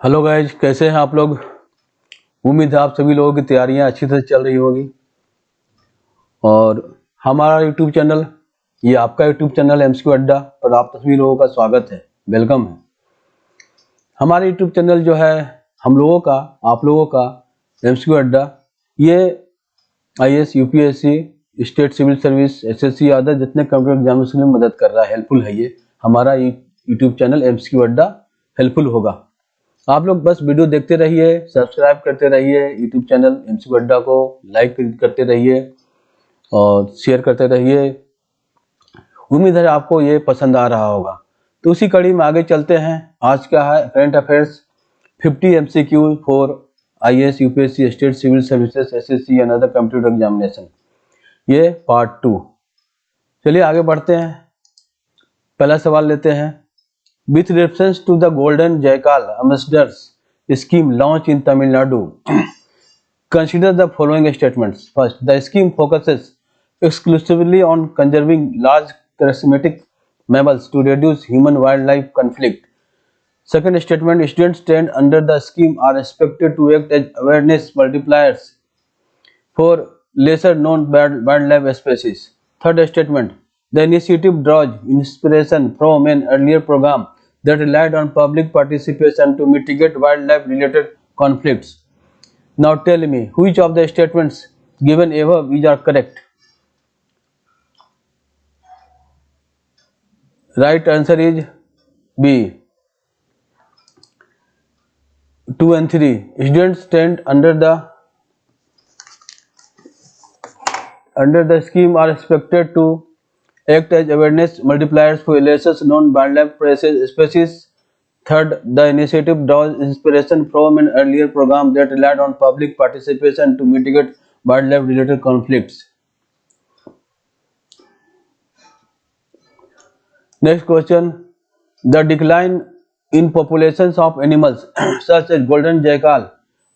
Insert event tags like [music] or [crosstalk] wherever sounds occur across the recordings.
Hello guys, कैसे हैं आप लोग। उम्मीद है आप सभी लोगों की तैयारियां अच्छी तरह चल रही होगी। और हमारा यूट्यूब चैनल, ये आपका यूट्यूब चैनल एमसीक्यू अड्डा पर आप सभी लोगों का स्वागत है, वेलकम है। हमारा यूट्यूब चैनल जो है हम लोगों का, आप लोगों का एमसीक्यू अड्डा, ये IAS, UPSC, state civil service, SSC other जितने कंप्यूटर एग्जामिनेशन के लिए मदद कर रहा है, हेल्पफुल है। ये हमारा यूट्यूब चैनल एमसीक्यू अड्डा हेल्पफुल होगा। आप लोग बस वीडियो देखते रहिए, सब्सक्राइब करते रहिए, यूट्यूब चैनल एमसीक्यू अड्डा को लाइक करते रहिए और शेयर करते रहिए। उम्मीद है आपको ये पसंद आ रहा होगा। तो उसी कड़ी में आगे चलते हैं। आज क्या है, current affairs 50 MCQ for IAS, UPSC, state civil services, SSC and other computer examination, ये पार्ट 2। चलिए आगे बढ़ते हैं। पहला सवाल लेते हैं। With reference to the Golden Jackal Ambassadors scheme launched in Tamil Nadu, consider the following statements. First, the scheme focuses exclusively on conserving large charismatic mammals to reduce human-wildlife conflict. Second statement, students trained under the scheme are expected to act as awareness multipliers for lesser known wildlife species. Third statement, the initiative draws inspiration from an earlier program that relied on public participation to mitigate wildlife related conflicts. Now tell me, which of the statements given above is are correct? Right answer is B, 2 and 3. Students trained under the scheme are expected to act as awareness multipliers for lesser known wildlife species. Third, the initiative draws inspiration from an earlier program that relied on public participation to mitigate wildlife related conflicts. Next question. The decline in populations of animals such as golden jackal,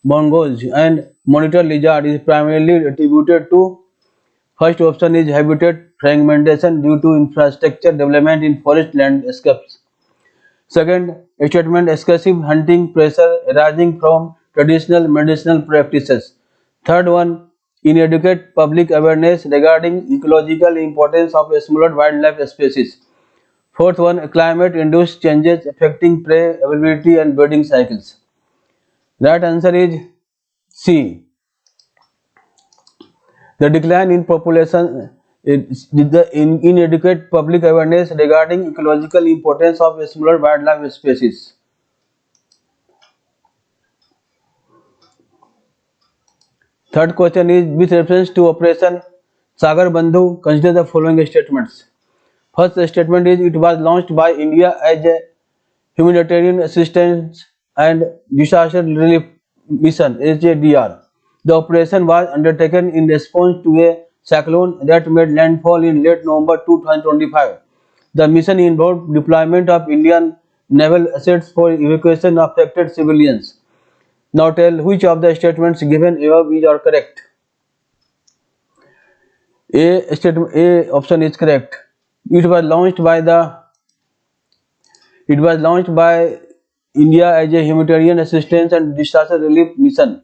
mongoose and monitor lizard is primarily attributed to. First option is habitat fragmentation due to infrastructure development in forest landscapes. Second statement, excessive hunting pressure arising from traditional medicinal practices. Third one, inadequate public awareness regarding ecological importance of smaller wildlife species. Fourth one, climate induced changes affecting prey availability and breeding cycles. Right answer is C. The decline in population is the inadequate public awareness regarding ecological importance of smaller wildlife species. Third question is, with reference to Operation Sagar Bandhu, consider the following statements. First statement is, it was launched by India as a humanitarian assistance and disaster relief mission (HADR). The operation was undertaken in response to a cyclone that made landfall in late November 2025. The mission involved deployment of Indian naval assets for evacuation of affected civilians. Now tell which of the statements given above is are correct. A option is correct. It was launched by India as a humanitarian assistance and disaster relief mission.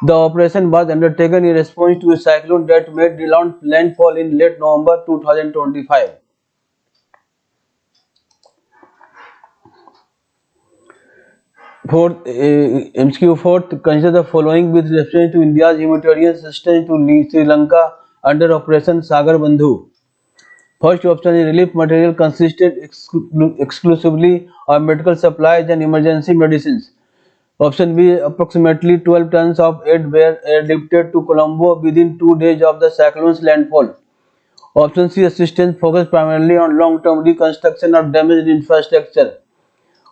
The operation was undertaken in response to a cyclone that made landfall in late November 2025. Fourth, MCQ fourth, consider the following with reference to India's humanitarian assistance to Sri Lanka under Operation Sagar Bandhu. First option is, relief material consisted exclusively of medical supplies and emergency medicines. Option B, approximately 12 tons of aid were airlifted to Colombo within 2 days of the cyclone's landfall. Option C, assistance focused primarily on long-term reconstruction of damaged infrastructure.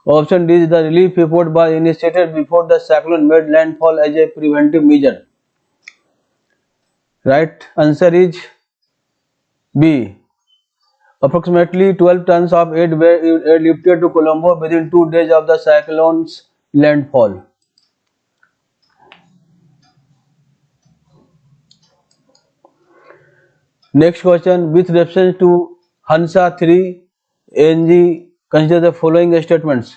Option D, the relief effort was initiated before the cyclone made landfall as a preventive measure. Right answer is B. Approximately 12 tons of aid were airlifted to Colombo within 2 days of the cyclone's landfall. Next question, with reference to Hansa 3 NG, consider the following statements.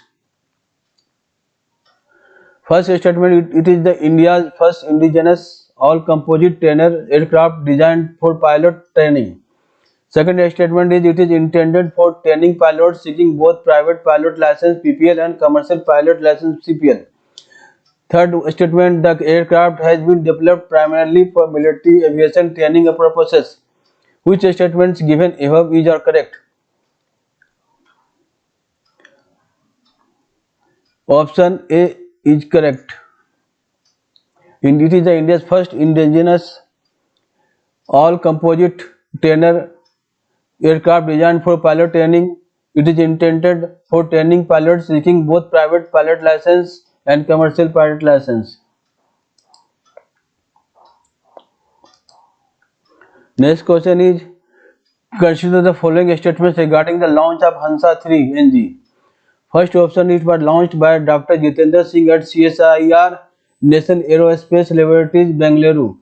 First statement, it is the India's first indigenous all-composite trainer aircraft designed for pilot training. Second statement is it is intended for training pilots seeking both private pilot license [laughs] and commercial pilot license (CPL). Third statement, the aircraft has been developed primarily for military aviation training purposes. Which statements given above is are correct? Option A is correct. It is the India's first indigenous all-composite trainer aircraft designed for pilot training. It is intended for training pilots seeking both private pilot license and commercial pilot license. Next question is, consider the following statements regarding the launch of Hansa 3 NG. First option, it was launched by Dr. Jitendra Singh at CSIR National Aerospace Laboratories, Bengaluru.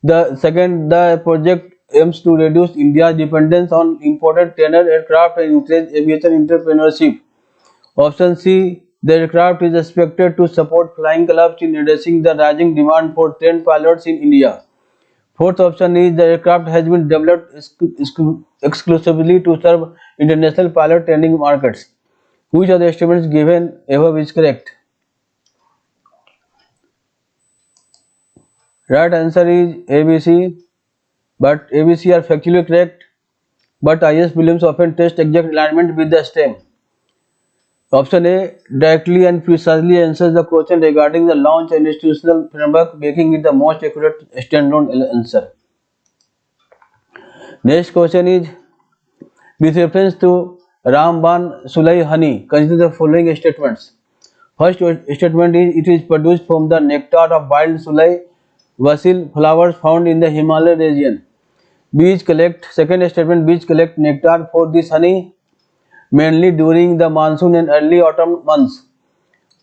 The second, the project aims to reduce India's dependence on imported trainer aircraft and encourage aviation entrepreneurship. Option C, the aircraft is expected to support flying clubs in addressing the rising demand for trained pilots in India. Fourth option is the aircraft has been developed exclusively to serve international pilot training markets. Which of the estimates given above is correct? Right answer is ABC, but ABC are factually correct, but IS prelims often test exact alignment with the stem. Option A directly and precisely answers the question regarding the launch and institutional framework, making it the most accurate standalone answer. Next question is, with reference to Ramban Sulai honey, consider the following statements. First statement is, it is produced from the nectar of wild Sulai Vasil flowers found in the Himalaya region. Bees collect, second statement, bees collect nectar for this honey mainly during the monsoon and early autumn months.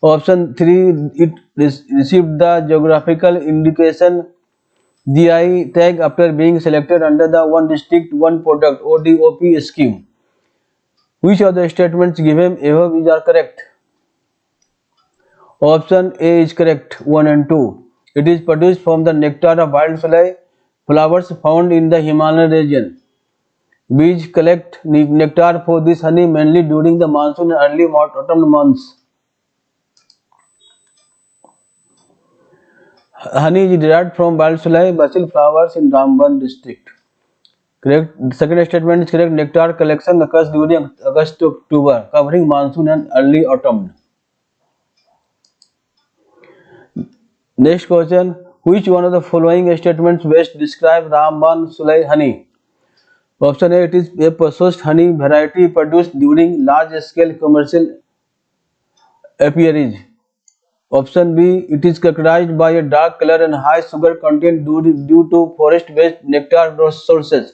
Option 3, it received the geographical indication GI tag after being selected under the One District One Product ODOP scheme. Which of the statements given above is are correct? Option A is correct, 1 and 2. It is produced from the nectar of wild flowers found in the Himalayan region. Bees collect nectar for this honey mainly during the monsoon and early autumn months. Honey is derived from wild basil flowers in Ramban district. Correct. Second statement is correct. Nectar collection occurs during August to October, covering monsoon and early autumn. Next question. Which one of the following statements best describe Ramban Sulai honey? Option A, it is a processed honey variety produced during large-scale commercial apiaries. Option B, it is characterized by a dark color and high sugar content due to forest-based nectar sources.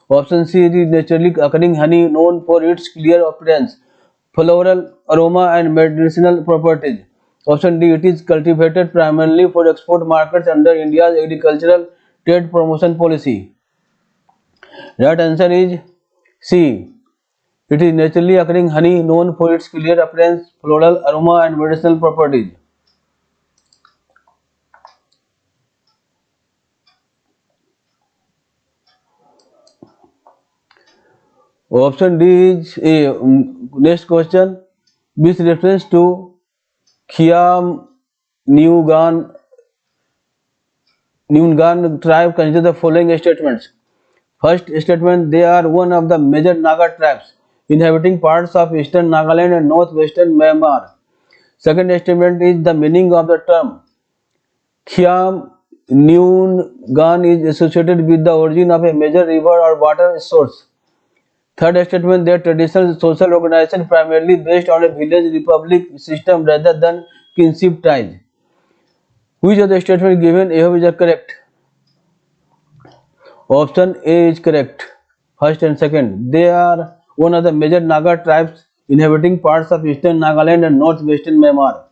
Option C, it is naturally occurring honey known for its clear appearance, floral aroma and medicinal properties. Option D, it is cultivated primarily for export markets under India's agricultural trade promotion policy. Right answer is C. It is naturally occurring honey known for its clear appearance, floral aroma and medicinal properties. Option D is A. Next question. With reference to Khiam Nyungan tribe, consider the following statements. First statement, they are one of the major Naga tribes inhabiting parts of eastern Nagaland and northwestern Myanmar. Second statement is the meaning of the term. Khiam Nyungan is associated with the origin of a major river or water source. Third statement, their traditional social organization primarily based on a village republic system rather than kinship ties. Which of the statements given above is correct? Option A is correct. First and second, they are one of the major Naga tribes inhabiting parts of eastern Nagaland and northwestern Myanmar.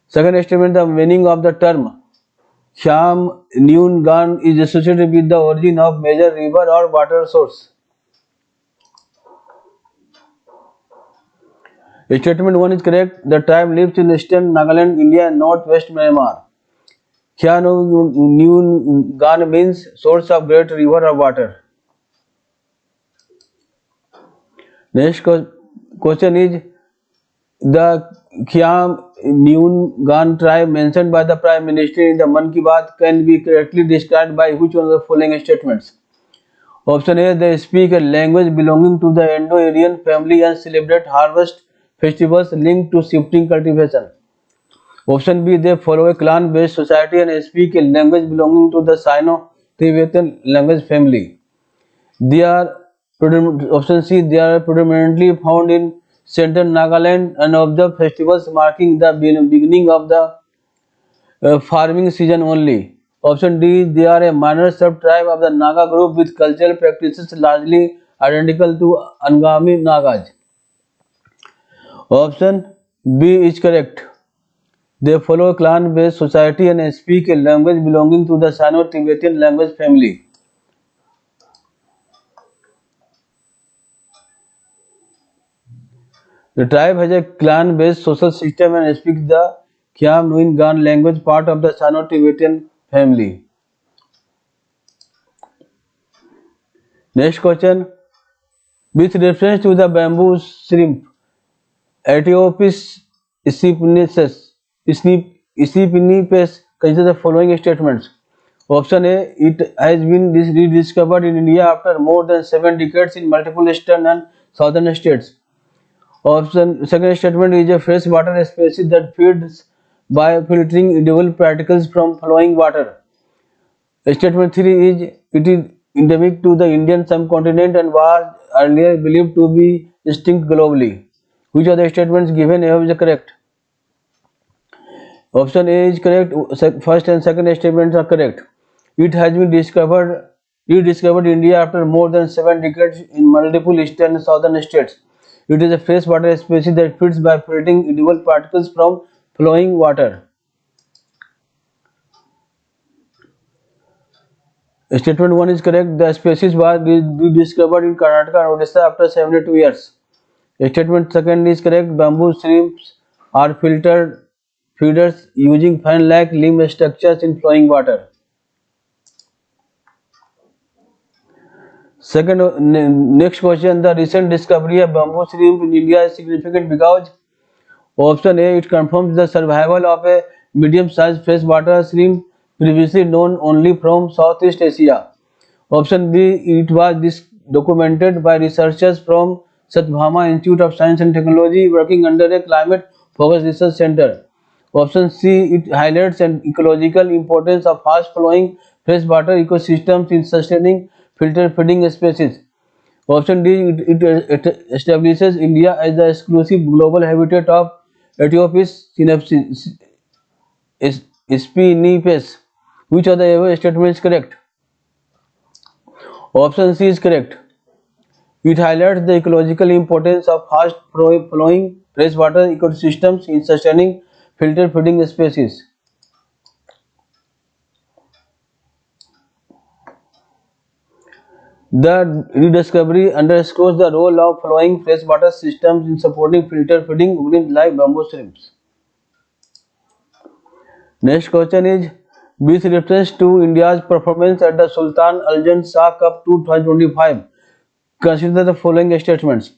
Second statement, the meaning of the term Khiam Nyungan is associated with the origin of major river or water source. Statement 1 is correct. The tribe lives in eastern Nagaland, India and northwest Myanmar. Kya New Gan means source of great river of water. Next question is the Khiam Nyungan tribe mentioned by the Prime Minister in the Man Ki Baat can be correctly described by which one of the following statements? Option A, they speak a language belonging to the Indo-Aryan family and celebrate harvest festivals linked to shifting cultivation. Option B, they follow a clan-based society and speak a language belonging to the Sino-Tibetan language family. Option C, they are predominantly found in central Nagaland and observe festivals marking the beginning of the farming season only. Option D, they are a minor sub-tribe of the Naga group with cultural practices largely identical to Angami Nagas. Option B is correct. They follow a clan-based society and speak a language belonging to the Sino-Tibetan language family. The tribe has a clan-based social system and speaks the Khiam Nuin Gan language, part of the Sino-Tibetan family. Next question. With reference to the bamboo shrimp, Etiopis Isipinipes, consider the following statements. Option A, it has been rediscovered in India after more than 7 decades in multiple eastern and southern states. Second statement is a freshwater species that feeds by filtering edible particles from flowing water. Statement 3 is it is endemic to the Indian subcontinent and was earlier believed to be extinct globally. Which of the statements given above is correct? Option A is correct. First and second statements are correct. It has been rediscovered in India after more than 7 decades in multiple eastern and southern states. It is a freshwater species that feeds by filtering edible particles from flowing water. Statement 1 is correct. The species was rediscovered in Karnataka and Odisha after 72 years. Statement 2 is correct. Bamboo shrimps are filtered feeders using fan-like limb structures in flowing water. Next question. The recent discovery of bamboo shrimp in India is significant because option A, it confirms the survival of a medium-sized freshwater shrimp previously known only from Southeast Asia. Option B, it was documented by researchers from Satyabhama Institute of Science and Technology working under a climate-focused research center. Option C, it highlights an ecological importance of fast-flowing freshwater ecosystems in sustaining filter feeding species. Option D, it establishes India as the exclusive global habitat of Etiopis spinipes. Which of the above statements is correct? Option C is correct. It highlights the ecological importance of fast flowing freshwater ecosystems in sustaining filter feeding species. The rediscovery underscores the role of flowing freshwater systems in supporting filter feeding organisms like bamboo shrimps. Next question is, with reference to India's performance at the Sultan Aljan Shah Cup 2025, consider the following statements.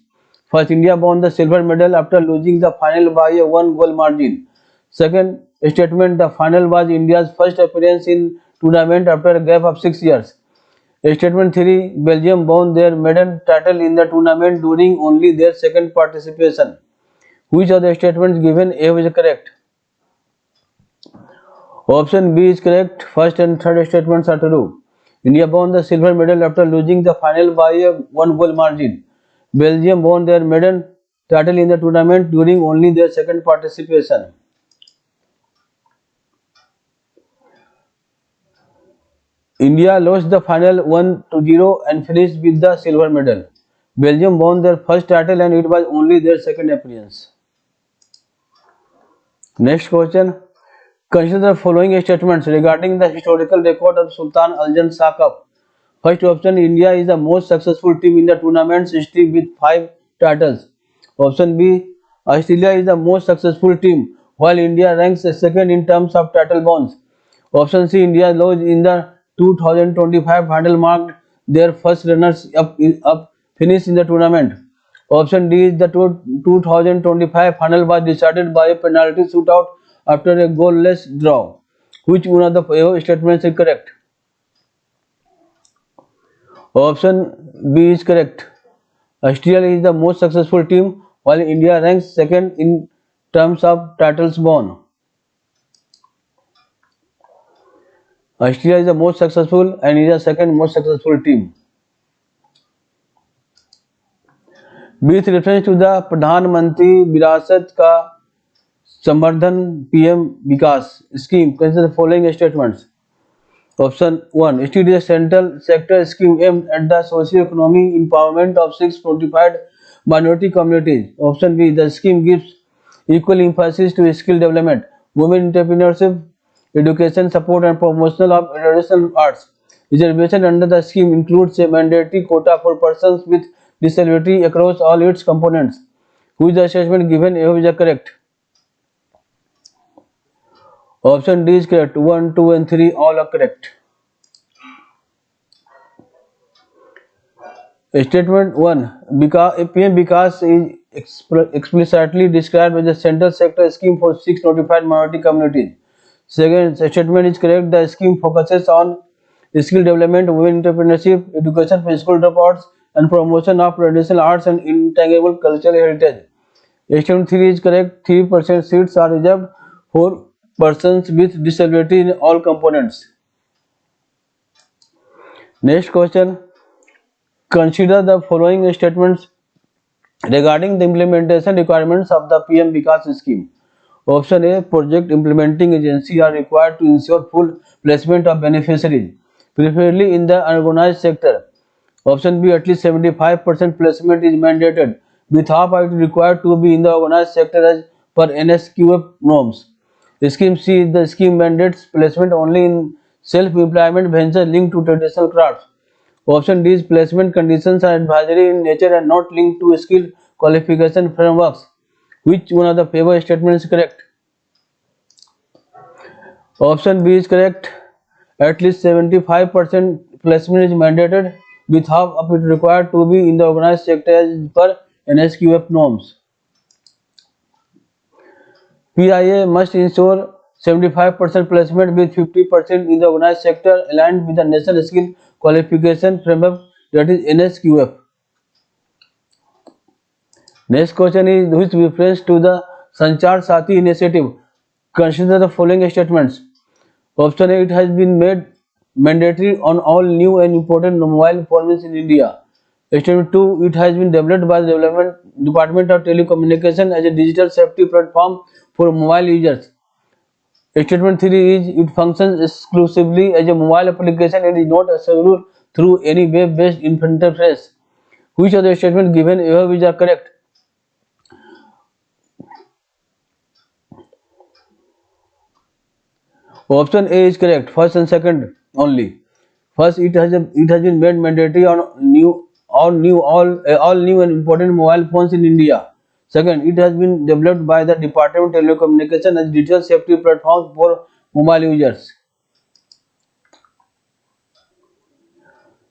First, India won the silver medal after losing the final by a 1-goal margin. Second statement, the final was India's first appearance in tournament after a gap of 6 years. Statement 3, Belgium won their maiden title in the tournament during only their second participation. Which of the statements given above is correct? Option B is correct. First and third statements are true. India won the silver medal after losing the final by a 1-goal margin. Belgium won their maiden title in the tournament during only their second participation. India lost the final 1-0 and finished with the silver medal. Belgium won their first title and it was only their second appearance. Next question. Consider the following statements regarding the historical record of Sultan Aljan Shah Cup. First option, India is the most successful team in the tournament's history with 5 titles. Option B, Australia is the most successful team, while India ranks second in terms of title bonds. Option C, India lost in the 2025 final marked their first runners up finish in the tournament. Option D is the 2025 final was decided by a penalty shootout after a goalless draw. Which one of the above statements is correct? Option B is correct. Australia is the most successful team, while India ranks second in terms of titles won. Australia is the most successful and is the second most successful team. With reference to the प्रधान मंत्री विरासत का संवर्धन PM Vikas scheme, consider the following statements. Option 1. It is a central sector scheme aimed at the socio-economic empowerment of 6 notified minority communities. Option B. The scheme gives equal emphasis to skill development, women entrepreneurship, education support and promotion of traditional arts. Reservation under the scheme includes a mandatory quota for persons with disability across all its components. Who is the assessment given? A is correct. Option D is correct. 1, 2 and 3 all are correct. Statement 1. PM Vikas is explicitly described as a central sector scheme for 6 notified minority communities. Second statement is correct. The scheme focuses on skill development, women entrepreneurship, education for school dropouts, and promotion of traditional arts and intangible cultural heritage. Statement 3 is correct. 3% seats are reserved for persons with disability in all components. Next question. Consider the following statements regarding the implementation requirements of the PM Vikas scheme. Option A. Project implementing agencies are required to ensure full placement of beneficiaries, preferably in the unorganized sector. Option B. At least 75% placement is mandated, with half of it required to be in the organized sector as per NSQF norms. Scheme C. The scheme mandates placement only in self-employment ventures linked to traditional crafts. Option D is placement conditions are advisory in nature and not linked to skill qualification frameworks. Which one of the above statements is correct? Option B is correct. At least 75% placement is mandated, with half of it required to be in the organized sector as per NSQF norms. PIA must ensure 75% placement with 50% in the organized sector aligned with the National Skill Qualification Framework, that is NSQF. Next question is with reference to the Sanchar Sathi initiative. Consider the following statements. Option A. It has been made mandatory on all new and important mobile phones in India. Statement 2. It has been developed by the Department of Telecommunication as a digital safety platform for mobile users. Statement 3 is it functions exclusively as a mobile application and is not accessible through any web-based interface. Which of the statements given above is correct? Option A is correct. First and second only. First, it has been made mandatory on all new and important mobile phones in India. Second, it has been developed by the Department of Telecommunication as digital safety platform for mobile users.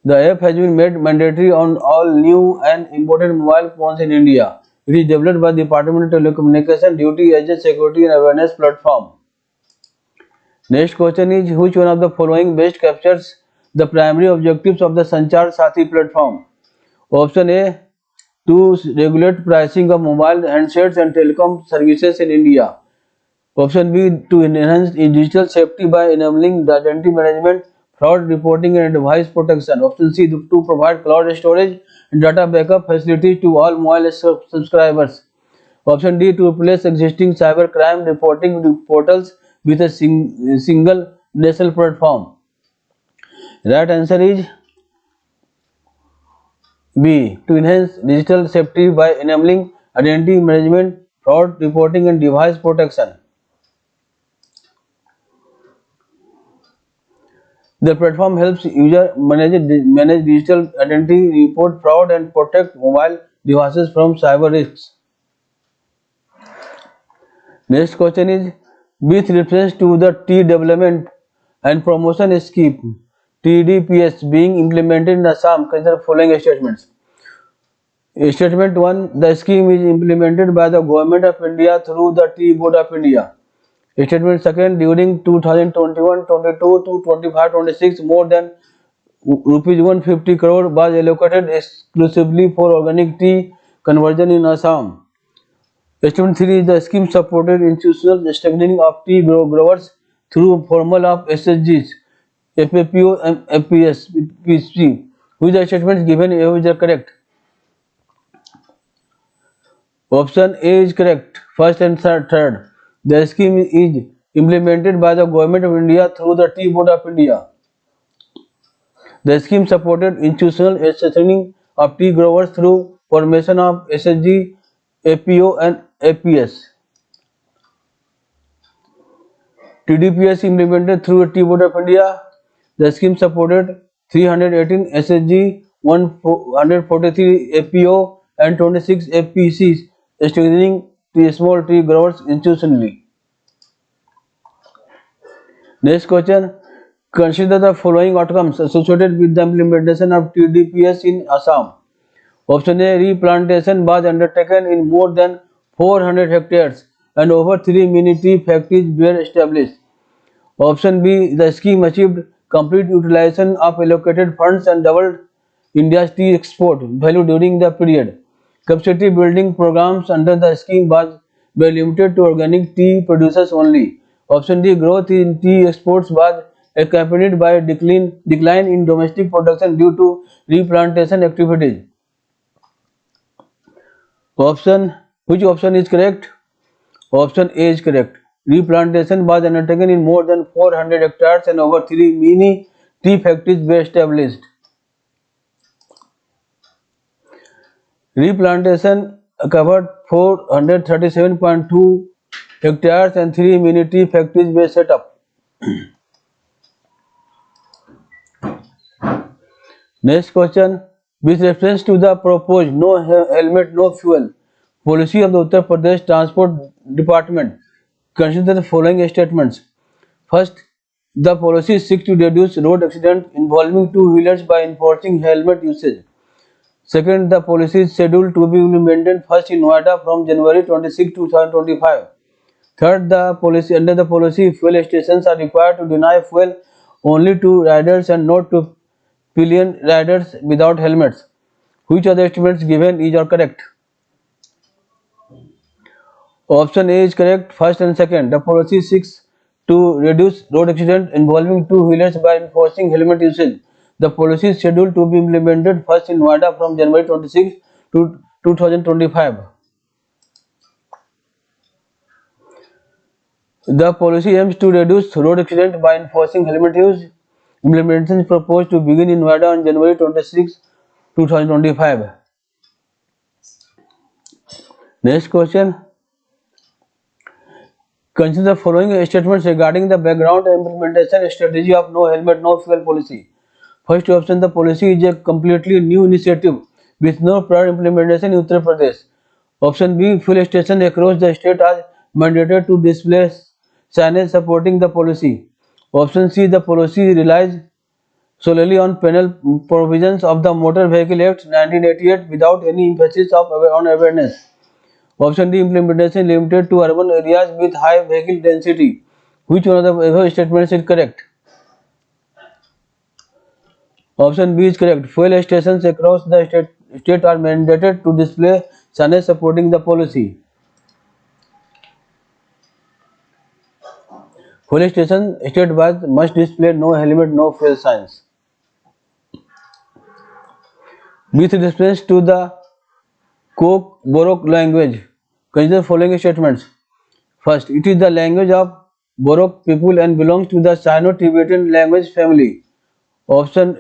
The app has been made mandatory on all new and important mobile phones in India. It is developed by the Department of Telecommunication duty as a security and awareness platform. Next question is which one of the following best captures the primary objectives of the Sanchar Sathi platform? Option A. To regulate pricing of mobile handsets and telecom services in India. Option B. To enhance digital safety by enabling the identity management, fraud reporting and device protection. Option C. To provide cloud storage and data backup facilities to all mobile subscribers. Option D. To replace existing cyber crime reporting portals with a single national platform. Right answer is B. To enhance digital safety by enabling identity management, fraud reporting and device protection. The platform helps users manage digital identity, report fraud and protect mobile devices from cyber risks. Next question is with reference to the tea development and promotion scheme TDPS being implemented in Assam, consider following statements. Statement 1. The scheme is implemented by the Government of India through the Tea Board of India. Statement 2. During 2021-22 to 25-26, more than rupees 150 crore was allocated exclusively for organic tea conversion in Assam. Statement 3. The scheme supported institutional strengthening of tea growers through formal of SSGs, FAPO and FPS, which the statements given is correct. Option A is correct. First and third. The scheme is implemented by the Government of India through the Tea Board of India. The scheme supported institutional strengthening of tea growers through formation of SSG, APO and APS. TDPS implemented through Tea Board of India. The scheme supported 318 SSG, 143 APO and 26 APCs, strengthening small tea growers institutionally. Next question. Consider the following outcomes associated with the implementation of TDPS in Assam. Option A. Replantation was undertaken in more than 400 hectares and over 3 mini tea factories were established. Option B. The scheme achieved complete utilization of allocated funds and doubled India's tea export value during the period. Capacity building programs under the scheme were limited to organic tea producers only. Option D. Growth in tea exports was accompanied by a decline in domestic production due to replantation activities. Which option is correct? Option A is correct. Replantation was undertaken in more than 400 hectares and over 3 mini tea factories were established. Replantation covered 437.2 hectares and 3 mini tea factories were set up. Next question. With reference to the proposed no helmet, no fuel policy of the Uttar Pradesh Transport Department, consider the following statements. First, the policy seeks to reduce road accidents involving two-wheelers by enforcing helmet usage. Second, the policy is scheduled to be implemented first in Noida from January 26, 2025. Third, under the policy, fuel stations are required to deny fuel only to riders and not to pillion riders without helmets. Which of the estimates given is correct? Option A is correct. First and second. The policy seeks to reduce road accidents involving two-wheelers by enforcing helmet usage. The policy is scheduled to be implemented first in Noida from January 26 to 2025. The policy aims to reduce road accidents by enforcing helmet use. Implementation is proposed to begin in Noida on January 26, 2025. Next question. Consider the following statements regarding the background and implementation strategy of no helmet, no fuel policy. First option, the policy is a completely new initiative with no prior implementation in Uttar Pradesh. Option B, fuel stations across the state are mandated to display signage supporting the policy. Option C, the policy relies solely on penal provisions of the Motor Vehicle Act 1988 without any emphasis on awareness. Option D, implementation limited to urban areas with high vehicle density. Which one of the above statements is correct? Option B is correct. Fuel stations across the state are mandated to display signage supporting the policy. Fuel station state-wise must display no helmet, no fuel signs. With reference to the Borok language, consider following statements. First, it is the language of Borok people and belongs to the Sino-Tibetan language family. Second,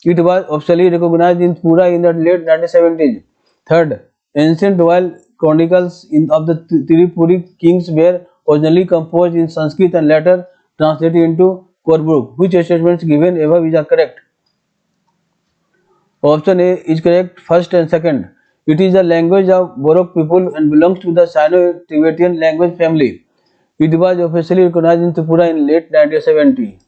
it was officially recognized in Pura in the late 1970s. Third, ancient royal chronicles of the Tirupuri kings were originally composed in Sanskrit and later translated into Korburuk. Which statements given above is correct? Option A is correct. First and second. It is a language of Borok people and belongs to the Sino-Tibetan language family. It was officially recognized in Tripura in late 1970.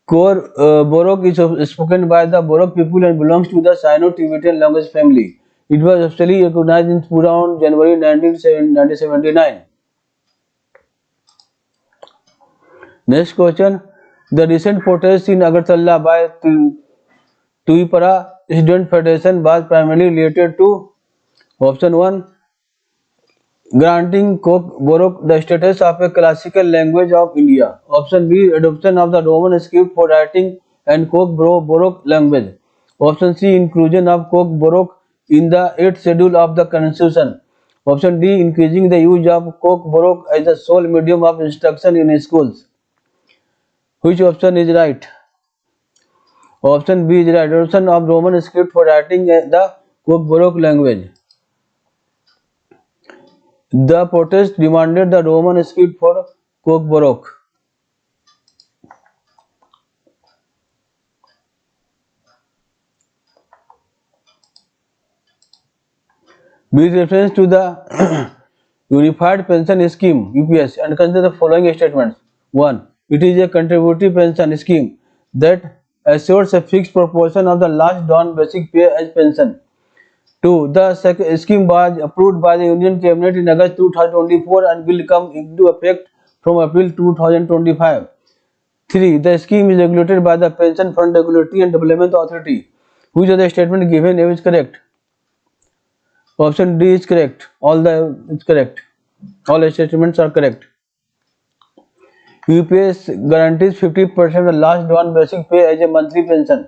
Core Borok is spoken by the Borok people and belongs to the Sino-Tibetan language family. It was officially recognized in Tripura on January 1979. Next question. The recent protest in Agartala by Tuipara Student Federation was primarily related to option 1. Granting Borok the status of a classical language of India. Option B. Adoption of the Roman script for writing and Borok language. Option C. Inclusion of Borok in the 8th schedule of the Constitution. Option D. Increasing the use of Borok as the sole medium of instruction in schools. Which option is right? Option B is the adoption of Roman script for writing the Borok language. The protest demanded the Roman script for Borok. With reference to the Unified Pension Scheme (UPS) and consider the following statements. 1. It is a contributory pension scheme that assures a fixed proportion of the last drawn basic pay as pension. 2. The scheme was approved by the Union Cabinet in August 2024 and will come into effect from April 2025. 3. The scheme is regulated by the Pension Fund Regulatory and Development Authority. Which of the statement given is correct? Option D is correct. All statements are correct. UPS guarantees 50% of the last drawn basic pay as a monthly pension.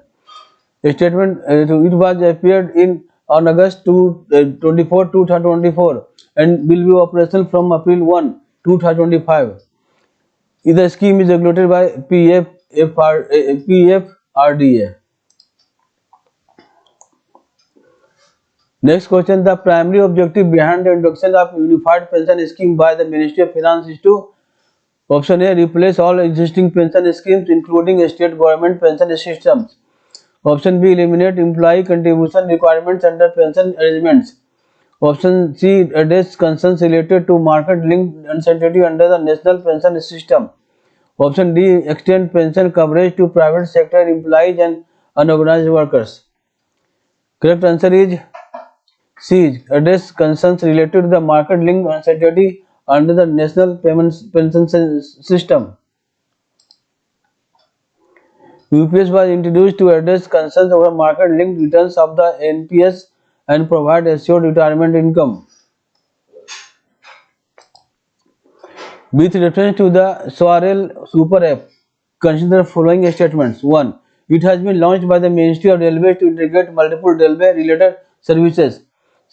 Statement it was appeared on August 24, 2024 and will be operational from April 1, 2025. The scheme is regulated by PFRDA. Next question. The primary objective behind the introduction of Unified Pension Scheme by the Ministry of Finance is to option A. Replace all existing pension schemes including state government pension systems. Option B. Eliminate employee contribution requirements under pension arrangements. Option C. Address concerns related to market-linked uncertainty under the national pension system. Option D. Extend pension coverage to private sector employees and unorganized workers. Correct answer is C. Address concerns related to the market-linked uncertainty under the national pension system. UPS was introduced to address concerns over market-linked returns of the NPS and provide assured retirement income. With reference to the SOREL Super App, consider the following statements. 1. It has been launched by the Ministry of Railways to integrate multiple railway-related services.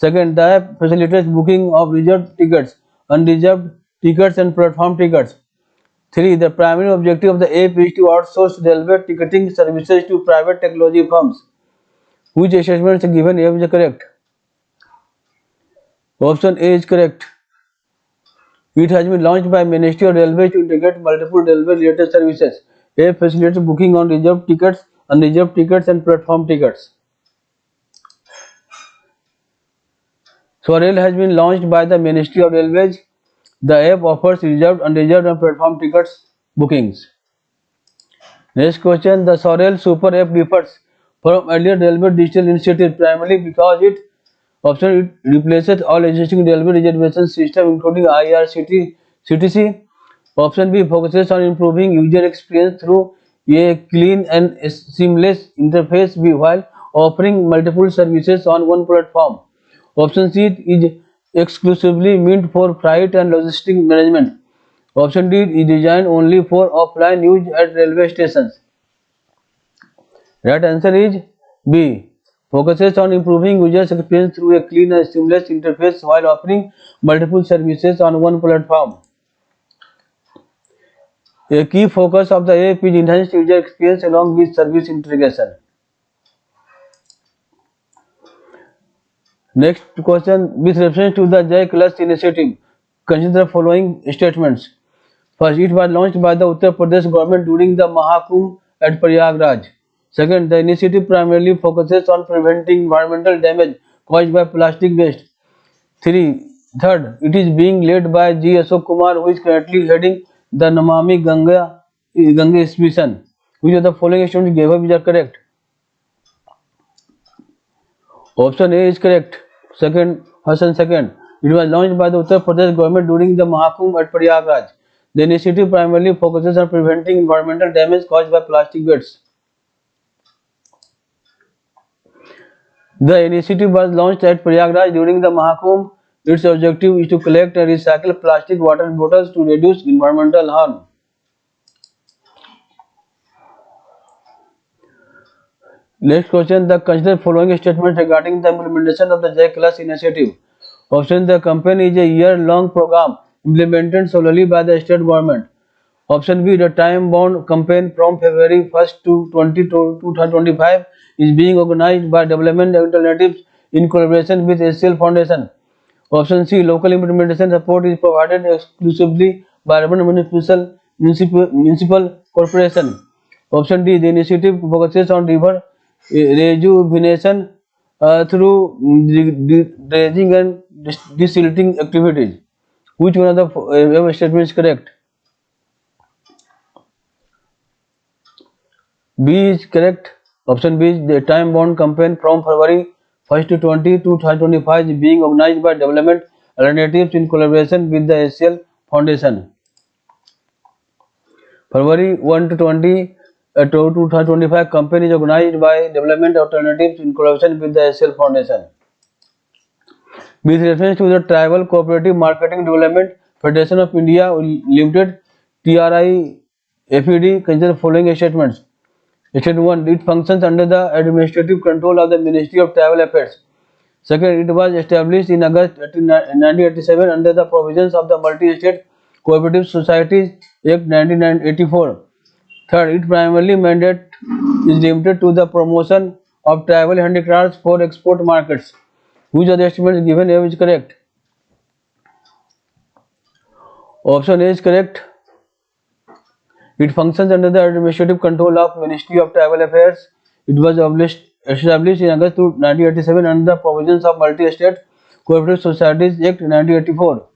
2. The app facilitates booking of reserved tickets, unreserved tickets and platform tickets. 3. The primary objective of the app is to outsource railway ticketing services to private technology firms. Which statements given is correct? Option A is correct. It has been launched by Ministry of Railways to integrate multiple railway-related services. App facilitates booking on reserved tickets, unreserved tickets and platform tickets. SOREL has been launched by the Ministry of Railways. The app offers reserved, unreserved and platform tickets bookings. Next question. The SOREL Super App differs from earlier railway digital initiatives primarily because it replaces all existing railway reservation system including IRCTC. Option B focuses on improving user experience through a clean and seamless interface while offering multiple services on one platform. Option C is exclusively meant for freight and logistic management. Option D is designed only for offline use at railway stations. Right answer is B. Focuses on improving user experience through a clean and seamless interface while offering multiple services on one platform. A key focus of the app is enhanced user experience along with service integration. Next question. With reference to the Jai Kalash initiative, consider the following statements. First, it was launched by the Uttar Pradesh government during the Mahakumbh at Prayagraj. Second, the initiative primarily focuses on preventing environmental damage caused by plastic waste. Third, it is being led by G. Ashok Kumar, who is currently heading the Namami Ganga mission. Which of the following statements given which are correct? Option A is correct. First and second. It was launched by the Uttar Pradesh government during the Mahakumbh at Prayagraj. The initiative primarily focuses on preventing environmental damage caused by plastic waste. The initiative was launched at Prayagraj during the Mahakumbh. Its objective is to collect and recycle plastic water bottles to reduce environmental harm. Next question, consider following statements regarding the implementation of the Jai Kalash initiative. Option, the campaign is a year-long program implemented solely by the state government. Option B, the time-bound campaign from February 1st to 2025 is being organized by Development Alternatives in collaboration with SCL Foundation. Option C, local implementation support is provided exclusively by urban municipal corporation. Option D, the initiative focuses on river rejuvenation through dredging and desilting activities. Which one of the above statements is correct? B is correct. Option B is the time-bound campaign from February 1st to 2025 is being organized by Development Alternatives in collaboration with the SCL Foundation. February 1 to 2025 campaign is organized by Development Alternatives in collaboration with the SCL Foundation. With reference to the Tribal Cooperative Marketing Development Federation of India Limited TRIFED, consider the following statements. Statement 1. It functions under the administrative control of the Ministry of Tribal Affairs. Second, it was established in August 1987 under the provisions of the Multi-State Cooperative Societies Act 1984. Third, its primary mandate is limited to the promotion of tribal handicrafts for export markets. Which of the estimates given here is correct? Option A is correct. It functions under the administrative control of Ministry of Tribal Affairs. It was established in August 1987 under the provisions of Multi-State Cooperative Societies Act 1984.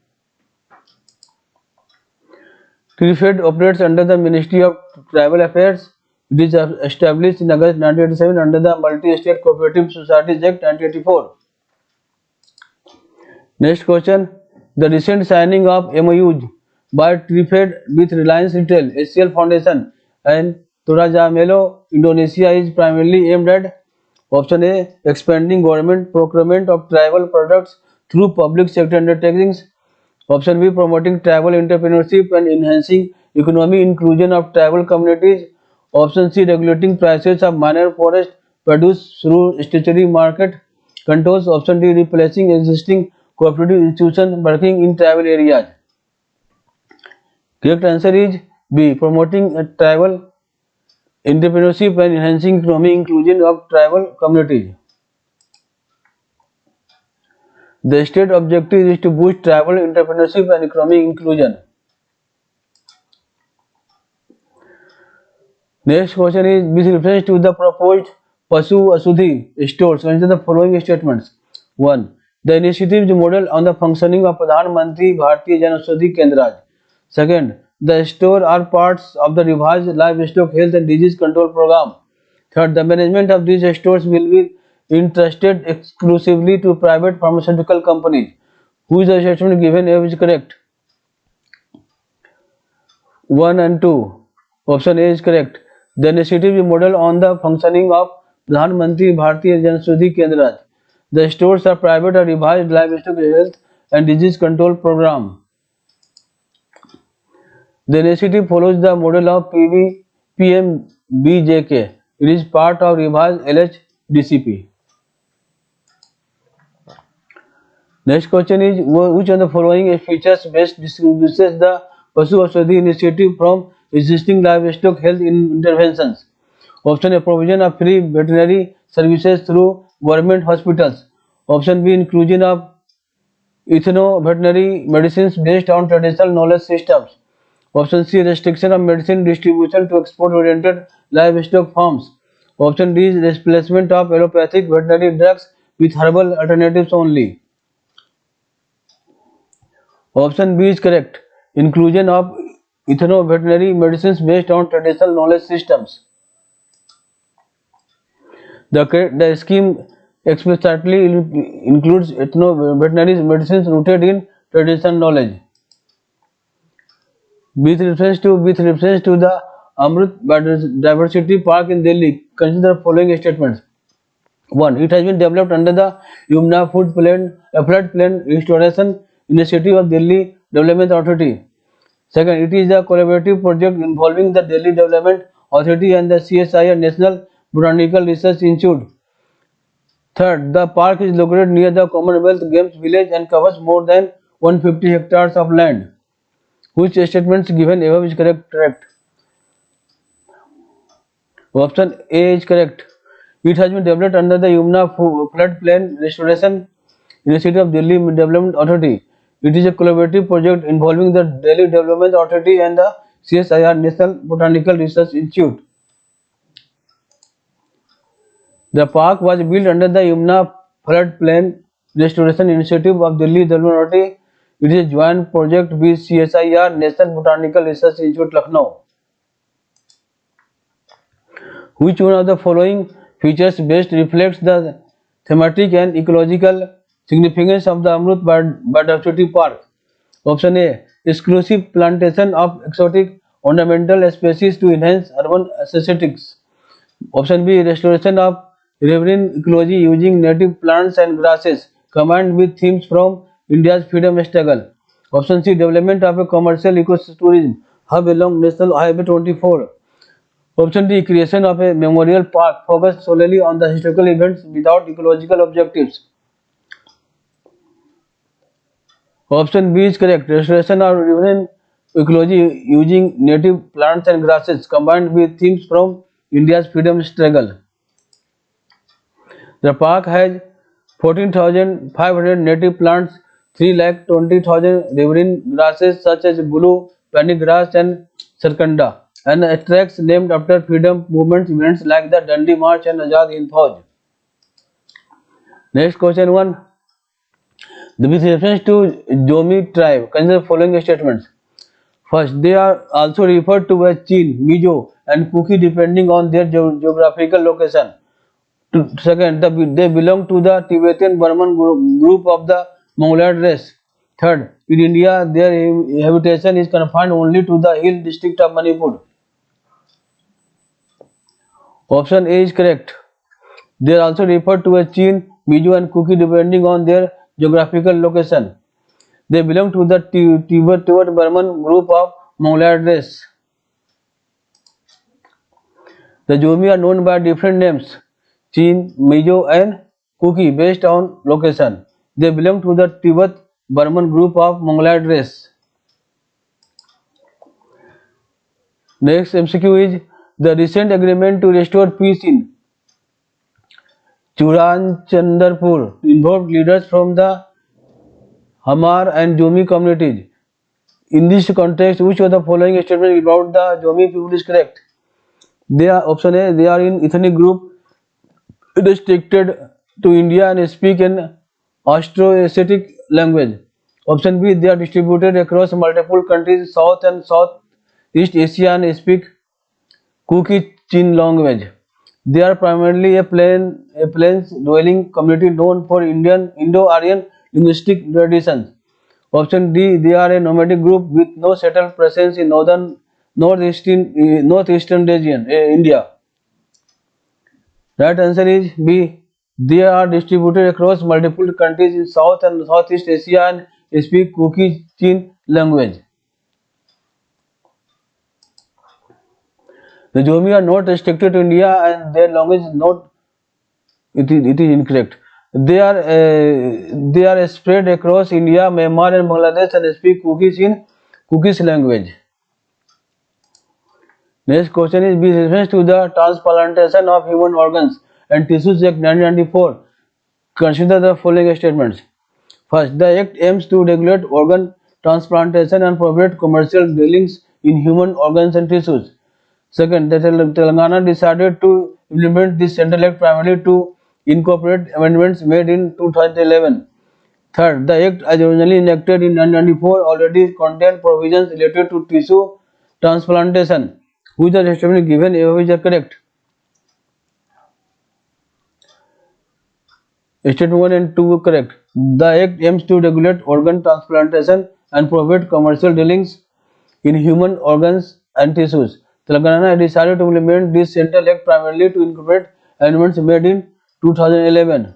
TRIFED operates under the Ministry of Tribal Affairs. It is established in August 1987 under the Multi-State Cooperative Societies Act 1984. Next question, the recent signing of MOUs by TRIFED with Reliance Retail, SCL Foundation and Toraja Indonesia is primarily aimed at option A, expanding government procurement of tribal products through public sector undertakings. Option B, promoting tribal entrepreneurship and enhancing economic inclusion of tribal communities. Option C, regulating prices of minor forest produce through statutory market controls. Option D, replacing existing cooperative institutions working in tribal areas. Correct answer is B, promoting tribal entrepreneurship and enhancing economic inclusion of tribal communities. The state objective is to boost tribal entrepreneurship and economic inclusion. Next question is with reference to the proposed Pasu Asudhi stores. Consider the following statements. 1. The initiative is modeled on the functioning of Pradhan Mantri Bharatiya Jan Aushadhi Kendraj. Second, the stores are parts of the revised livestock health and disease control program. Third, the management of these stores will be entrusted exclusively to private pharmaceutical companies. Who is the statement given here is correct? 1 and 2. Option A is correct. The initiative is modeled on the functioning of Pradhan Mantri Bharatiya Jan Aushadhi Kendraj. The stores are private or revised livestock health and disease control program. The initiative follows the model of PMBJK. It is part of revised LHDCP. Next question is which of the following features best distinguishes the Pasu Aushadhi initiative from existing livestock health interventions? Option A, provision of free veterinary services through government hospitals. Option B, inclusion of ethno-veterinary medicines based on traditional knowledge systems. Option C, restriction of medicine distribution to export-oriented livestock farms. Option D is replacement of allopathic veterinary drugs with herbal alternatives only. Option B is correct. Inclusion of ethno-veterinary medicines based on traditional knowledge systems. The scheme explicitly includes ethno-veterinary medicines rooted in traditional knowledge. With reference to the Amrit Biodiversity Park in Delhi, consider the following statements. 1. It has been developed under the Yamuna Floodplain Restoration Initiative of Delhi Development Authority. Second, it is a collaborative project involving the Delhi Development Authority and the CSIR National Botanical Research Institute. Third, the park is located near the Commonwealth Games Village and covers more than 150 hectares of land. Which statements given above is correct? Option A is correct. It has been developed under the Yamuna Floodplain Restoration Initiative of Delhi Development Authority. It is a collaborative project involving the Delhi Development Authority and the CSIR National Botanical Research Institute. The park was built under the Yamuna Floodplain Restoration Initiative of Delhi Development Authority. It is a joint project with CSIR National Botanical Research Institute, Lucknow. Which one of the following features best reflects the thematic and ecological significance of the Amrit Biodiversity Park? Option A. Exclusive plantation of exotic ornamental species to enhance urban aesthetics. Option B. Restoration of riverine ecology using native plants and grasses combined with themes from India's freedom struggle. Option C. Development of a commercial ecotourism hub along National Highway 24. Option D. Creation of a memorial park focused solely on the historical events without ecological objectives. Option B is correct. Restoration of riverine ecology using native plants and grasses combined with themes from India's freedom struggle. The park has 14,500 native plants, 3,20,000 riverine grasses such as blue, pennygrass and sarkanda, and attracts named after freedom movement events like the Dandi March and Azad Hind Fauj. Next question 1. With reference to Jomi tribe, consider the following statements. First, they are also referred to as Chin, Mizo and Kuki depending on their geographical location. Second, they belong to the Tibetan Burman group of the Mongoloid race. Third, in India, their habitation is confined only to the hill district of Manipur. Option A is correct. They are also referred to as Chin, Mizo and Kuki depending on their geographical location. They belong to the Tibetan Burman group of Mongoloid race. The Jomi are known by different names. Chin, Mizo and Kuki based on location. They belong to the Tibet-Burman group of Mongoloid race. Next MCQ is the recent agreement to restore peace in Churanchandarpur involved leaders from the Hamar and Jomi communities. In this context, which of the following statements about the Jomi people is correct? They are option A. They are in ethnic group restricted to India and speak an Austro-Asiatic language. Option B. They are distributed across multiple countries, South and Southeast Asia and speak Kuki Chin language. They are primarily a plains-dwelling community known for Indo-Aryan linguistic traditions. Option D. They are a nomadic group with no settled presence in northeastern region, India. Right answer is B. They are distributed across multiple countries in South and Southeast Asia and speak Kuki Chin language. The Jomi are not restricted to India and their language is not. It is incorrect. They are spread across India, Myanmar and Bangladesh and speak Kuki's language. Next question is with reference to the transplantation of human organs and tissues Act 1994. Consider the following statements. First, the Act aims to regulate organ transplantation and prohibit commercial dealings in human organs and tissues. Second, the Telangana decided to implement this Central Act primarily to incorporate amendments made in 2011. Third, the Act as originally enacted in 1994 already contained provisions related to tissue transplantation, which are extremely given above is correct. Statement 1 and 2 correct. The Act aims to regulate organ transplantation and prohibit commercial dealings in human organs and tissues. Telangana decided to implement this Central Act primarily to incorporate amendments made in 2011.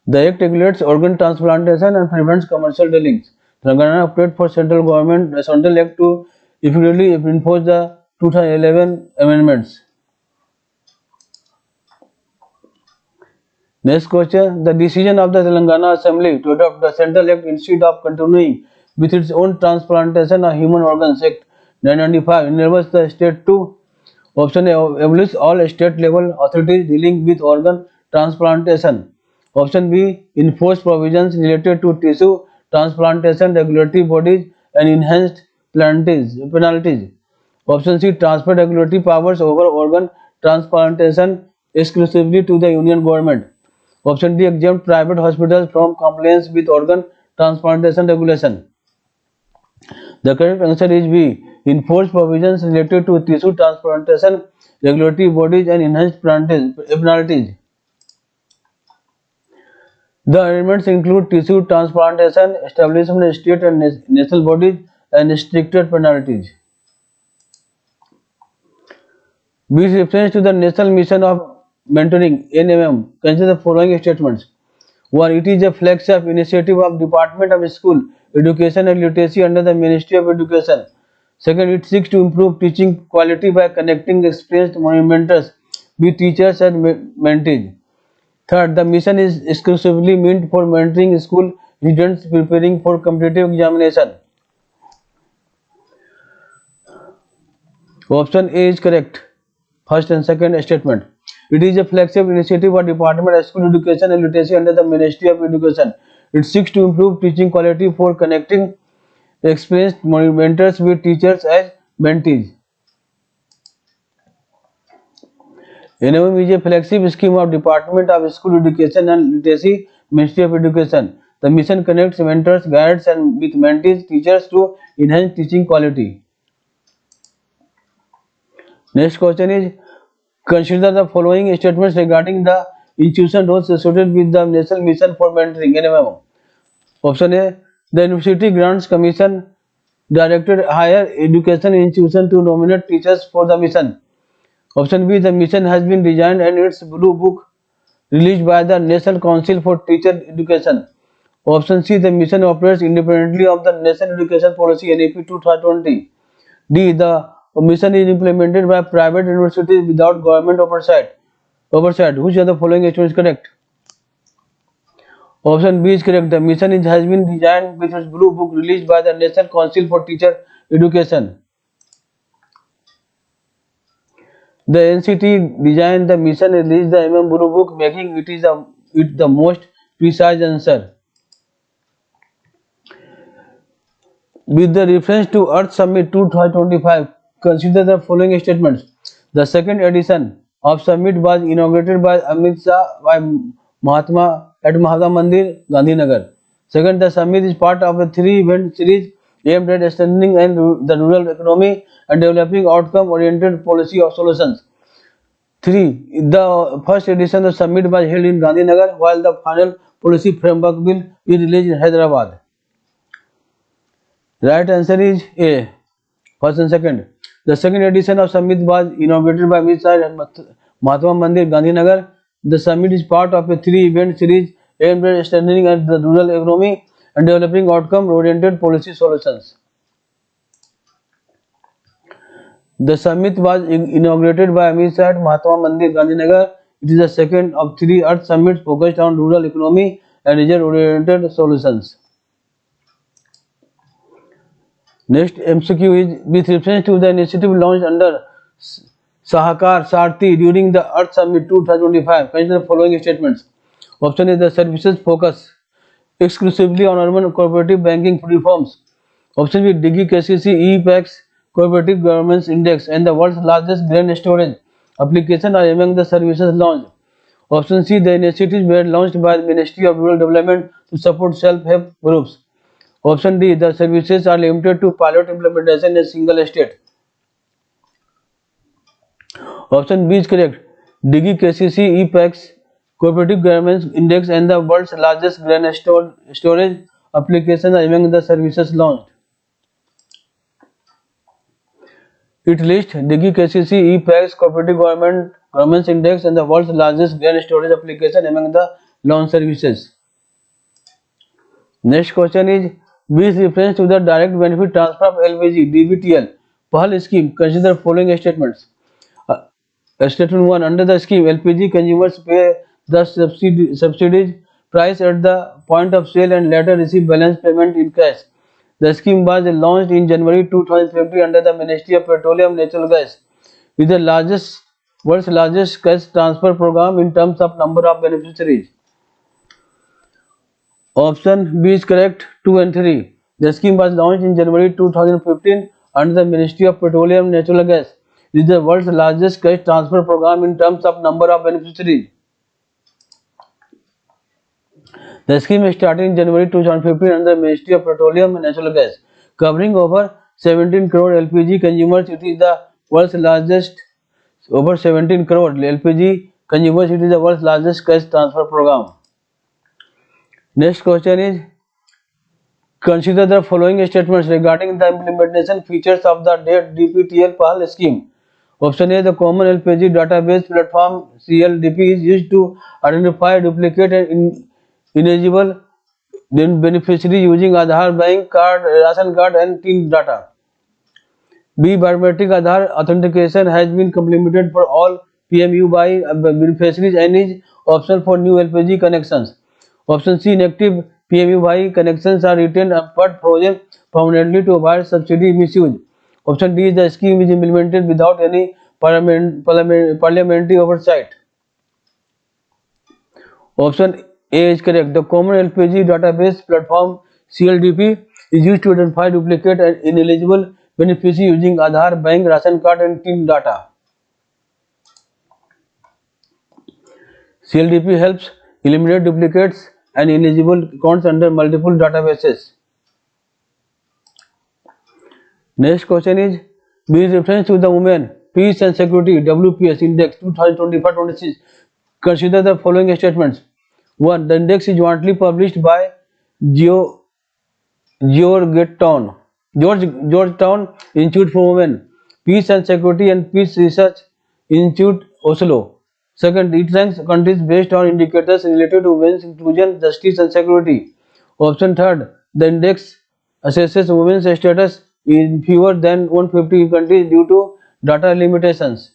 The Act regulates organ transplantation and prevents commercial dealings. Telangana opted for Central Act to effectively enforce the 2011 amendments. Next question, the decision of the Telangana Assembly to adopt the Central Act instead of continuing with its own Transplantation of Human Organs Act 1995 enables the state to option A, abolish all state level authorities dealing with organ transplantation. Option B, enforce provisions related to tissue transplantation regulatory bodies and enhanced penalties. Option C, transfer regulatory powers over organ transplantation exclusively to the union government. Option D, exempt private hospitals from compliance with organ transplantation regulation. The correct answer is B, enforce provisions related to tissue transplantation regulatory bodies and enhanced penalties. The amendments include tissue transplantation, establishment of state and national bodies, and stricter penalties. With reference to the National Mission of Mentoring (NMM), consider the following statements. 1. It is a flagship initiative of Department of School Education and Literacy under the Ministry of Education. 2. It seeks to improve teaching quality by connecting experienced mentors with teachers and mentees. 3. The mission is exclusively meant for mentoring school students preparing for competitive examination. Option A is correct. First and second statement. It is a flagship initiative of Department of School Education and Literacy under the Ministry of Education. It seeks to improve teaching quality for connecting experienced mentors with teachers as mentees. NMM is a flagship scheme of Department of School Education and Literacy, Ministry of Education. The mission connects mentors, guides, and with mentees, teachers to enhance teaching quality. Next question is, consider the following statements regarding the institution roles associated with the National Mission for Mentoring (NMM). Option A, the University Grants Commission directed higher education institution to nominate teachers for the mission. Option B, the mission has been designed and its blue book released by the National Council for Teacher Education. Option C, the mission operates independently of the National Education Policy (NEP) 2020. D, the mission is implemented by private universities without government oversight. Which of the following statements is correct? Option B is correct. The mission has been designed with its blue book released by the National Council for Teacher Education. The NCT designed the mission and released the MM Blue Book, making it the most precise answer. With the reference to Earth Summit 2025, consider the following statements. The second edition of Summit was inaugurated by Amit Shah by Mahatma at Mahatma Mandir, Gandhinagar. Second, the Summit is part of a 3-event series aimed at strengthening the rural economy and developing outcome-oriented policy solutions. 3. The first edition of Summit was held in Gandhinagar, while the final policy framework will be released in Hyderabad. Right answer is A. First and second. The second edition of Summit was inaugurated by Amit Shah at Mahatma Mandir, Gandhinagar. The Summit is part of a 3-event series aimed at strengthening the rural economy and developing outcome-oriented policy solutions. The summit was inaugurated by Amit Shah at Mahatma Mandir, Gandhinagar. It is the second of 3 Earth Summits focused on rural economy and region-oriented solutions. Next MCQ is, with reference to the initiative launched under Sahakar Sarthi during the Earth Summit 2025, consider the following statements. Option A, the services focus exclusively on urban cooperative banking reforms. Option B, Digi KCC, e-Pax Cooperative Governance Index and the world's largest grain storage application are among the services launched. Option C, the initiatives were launched by the Ministry of Rural Development to support self-help groups. Option D, the services are limited to pilot implementation in a single state. Option B is correct. Digi KCC EPAX Cooperative Governance Index and the world's largest grain storage application are among the services launched. It lists Digi KCC EPAX Cooperative Governance Index and the world's largest grain storage application among the launch services. Next question is, with reference to the direct benefit transfer of LPG DBTL PAHAL scheme, consider following statements. Statement 1. Under the scheme, LPG consumers pay the subsidized price at the point of sale and later receive balance payment in cash. The scheme was launched in January 2020 under the Ministry of Petroleum and Natural Gas. It is the world's largest cash transfer program in terms of number of beneficiaries. Option B is correct. 2 and 3. The scheme was launched in January 2015 under the Ministry of Petroleum and Natural Gas. It is the world's largest cash transfer program in terms of number of beneficiaries. The scheme started in January 2015 under the Ministry of Petroleum and Natural Gas, covering over 17 crore LPG consumers. It is the world's largest, over 17 crore LPG consumers. It is the world's largest cash transfer program. Next question is, consider the following statements regarding the implementation features of the DPTL PAHAL scheme. Option A, the Common LPG Database Platform CLDP is used to identify duplicate and ineligible beneficiaries using Aadhaar, bank card, ration card and TIN data. B, biometric Aadhaar authentication has been complemented for all PMUY beneficiaries and is optional for new LPG connections. Option C, inactive PMUY connections are retained but frozen permanently to avoid subsidy misuse. Option D, the scheme is implemented without any parliamentary oversight. Option A is correct. The Common LPG Database Platform CLDP is used to identify duplicate and ineligible beneficiaries using Aadhaar, bank, ration card and TIN data. CLDP helps eliminate duplicates and ineligible accounts under multiple databases. Next question is, with reference to the Women, Peace and Security WPS Index 2025-26, consider the following statements. 1. The index is jointly published by Georgetown Institute for Women, Peace and Security and Peace Research Institute, Oslo. Second, it ranks countries based on indicators related to women's inclusion, justice and security. Option third, the index assesses women's status in fewer than 150 countries due to data limitations.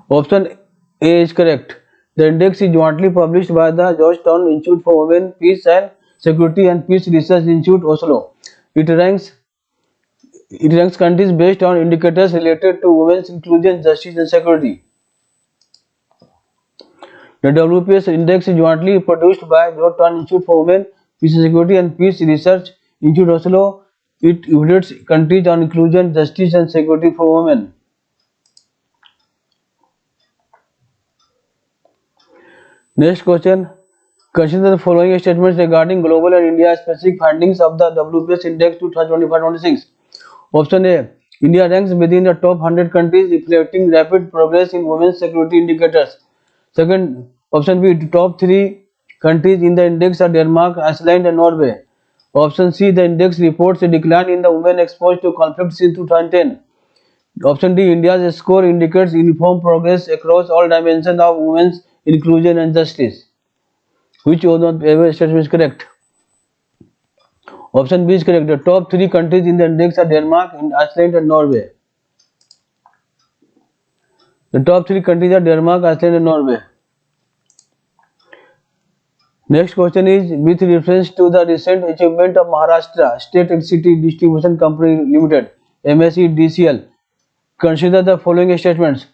Option A is correct. The index is jointly published by the Georgetown Institute for Women, Peace and Security and Peace Research Institute, Oslo. It ranks countries based on indicators related to women's inclusion, justice and security. The WPS index is jointly produced by Georgetown Institute for Women, Peace and Security and Peace Research Institute, Oslo. It evaluates countries on inclusion, justice and security for women. Next question. Consider the following statements regarding global and India specific findings of the WPS Index 2025-26. Option A. India ranks within the top 100 countries reflecting rapid progress in women's security indicators. Second, option B. The top 3 countries in the index are Denmark, Iceland and Norway. Option C. The index reports a decline in the women exposed to conflict since 2010. Option D. India's score indicates uniform progress across all dimensions of women's inclusion and justice. Which of the statement is correct? Option B is correct. The top 3 countries in the index are Denmark, Iceland and Norway. The top 3 countries are Denmark, Iceland and Norway. Next question is, with reference to the recent achievement of Maharashtra State Electricity Distribution Company Limited, MSEDCL, consider the following statements.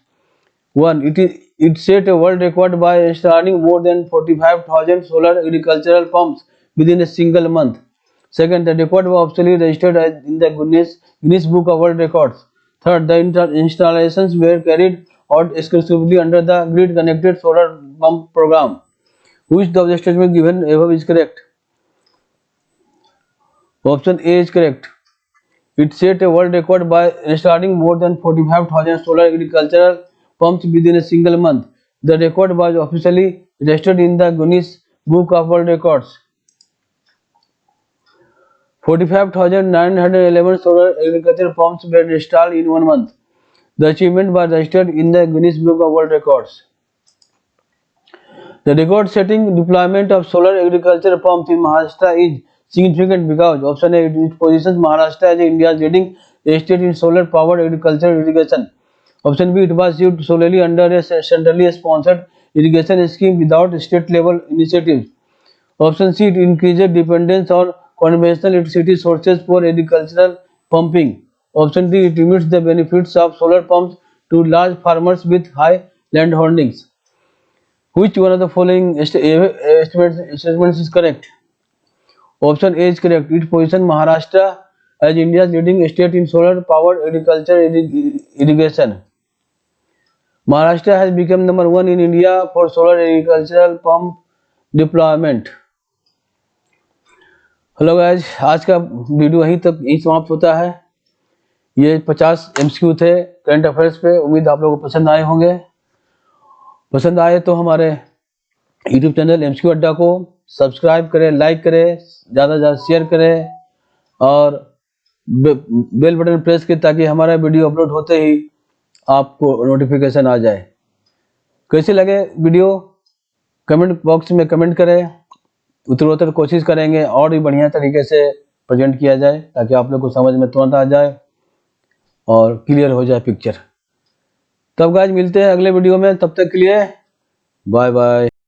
1. It set a world record by installing more than 45,000 solar agricultural pumps within a single month. Second, the record was officially registered in the Guinness Book of World Records. Third, the installations were carried out exclusively under the Grid Connected Solar Pump Program. Which of the statement given above is correct? Option A is correct. It set a world record by installing more than 45,000 solar agricultural pumps within a single month. The record was officially registered in the Guinness Book of World Records. 45,911 solar agricultural pumps were installed in 1 month. The achievement was registered in the Guinness Book of World Records. The record-setting deployment of solar agricultural pumps in Maharashtra is significant because option A, it positions Maharashtra as India's leading state in solar-powered agricultural irrigation. Option B, it was used solely under a centrally sponsored irrigation scheme without state-level initiatives. Option C, it increases dependence on conventional electricity sources for agricultural pumping. Option D, it limits the benefits of solar pumps to large farmers with high land holdings. Which one of the following statements is correct? Option A is correct. It positions Maharashtra as India's leading state in solar-powered agricultural irrigation. Maharashtra has become number 1 in India for solar agricultural pump deployment. Hello guys, आज का video यहीं समाप्त होता है। ये 50 MCQ थे current affairs पे। उम्मीद आप लोगों को पसंद आए होंगे। पसंद आए तो हमारे YouTube चैनल MCQ अड्डा को सब्सक्राइब करें, लाइक करें, ज़्यादा से ज़्यादा शेयर करें और बेल बटन प्रेस करें ताकि हमारा वीडियो अपलोड होते ही आपको नोटिफिकेशन आ जाए। कैसे लगे वीडियो कमेंट बॉक्स में कमेंट करें। उत्तरोत्तर कोशिश करेंगे और भी बढ़िया तरीके से प्रेजेंट किया जाए ताकि आप लोग को समझ में तुरंत आ जाए और क्लियर हो जाए पिक्चर। तब गाइस मिलते हैं अगले वीडियो में, तब तक के लिए बाय बाय।